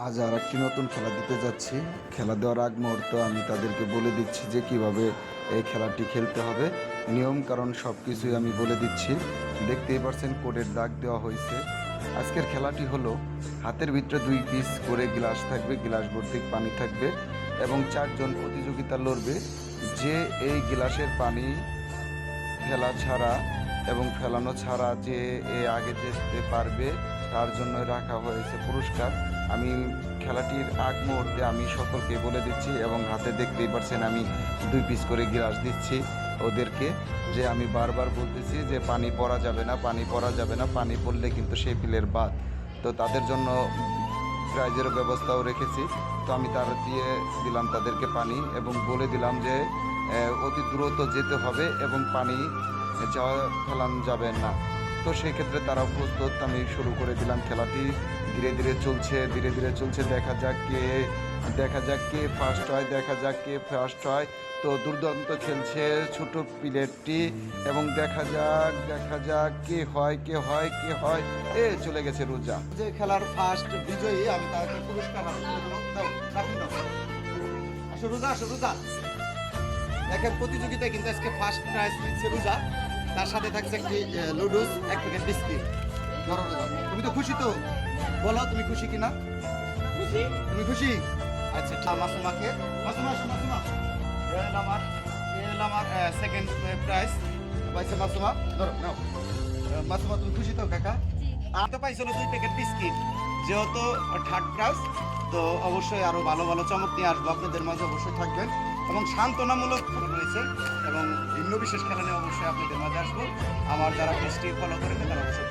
আজ আর একটি নতুন খেলা দিতে যাচ্ছি। খেলা দেওয়ার আগ মুহূর্তে আমি তাদেরকে বলে দিচ্ছি যে কিভাবে এই খেলাটি খেলতে হবে, নিয়ম কারণ সব কিছুই আমি বলে দিচ্ছি। দেখতেই পাচ্ছেন কোডের দাগ দেওয়া হয়েছে। আজকের খেলাটি হলো হাতের ভিতরে 2 পিস করে গ্লাস থাকবে, গ্লাস ভর্তি পানি থাকবে এবং 4জন প্রতিযোগিতা লড়বে। যে এই গ্লাসের পানি ফেলা ছাড়া এবং ফেলানো ছাড়া যে আগে যেতে পারবে তার জন্য রাখা হয়েছে পুরস্কার। আমি খেলাটির আগ মুহূর্তে আমি সকলকে বলে দিচ্ছি এবং হাতে দেখতেই পাচ্ছেন আমি 2 পিস করে গ্লাস দিচ্ছি ওদেরকে, যে আমি বারবার বলতেছি যে পানি পড়া যাবে না, পানি পড়া যাবে না, পানি পড়লে কিন্তু সেই প্লের বাদ। তো তাদের জন্য প্রাইজেরও ব্যবস্থাও রেখেছি। তো আমি তার দিয়ে দিলাম তাদেরকে পানি এবং বলে দিলাম যে অতি দ্রুত যেতে হবে এবং পানি যাওয়া ফেলানো যাবে না। তো সেই ক্ষেত্রে তারাও প্রস্তুত। আমি শুরু করে দিলাম খেলাটি। ধীরে ধীরে চলছে, দেখা যাক কে ফার্স্ট হয়, তো দুর্দান্ত খেলছে ছোট প্লেটটি এবং দেখা যাক কে হয়। চলে গেছে রোজা। যে খেলার ফার্স্ট বিজয়ী, আমি তাকে পুরস্কার হাতে তুলে দেবো। দাও, রাখুন দাও। আসো রোজা। দেখেন প্রতিযোগিতায় কিন্তু আজকে ফার্স্ট প্রাইজ দিচ্ছে রোজা, তার সাথে থাকছে একটি লুডুস, 1 প্যাকেট বিস্কিট। ধরো রোজা, তুমি তো খুশি তো? বলো তুমি খুশি কিনা? তুমি খুশি? আচ্ছা, মাসুমাকে মাসুমা আমার সেকেন্ড প্রাইজ পাইছে মাসুমা। ধরো নাও। মাসুমা তুমি খুশি তো কাকা? আমি তো পাইছিল 2 প্যাকেট বিস্কিট। যেহেতু থার্ড প্রাইজ, তো অবশ্যই আরো ভালো ভালো চমক নিয়ে আসবো আপনাদের মাঝে, অবশ্যই থাকবেন এবং সান্ত্বনামূলক রয়েছে এবং ভিন্ন বিশেষ খেলা নিয়ে অবশ্যই আপনাদের মাঝে আসবো। আমার যারা পেজটি ফলো করেন তারা অবশ্যই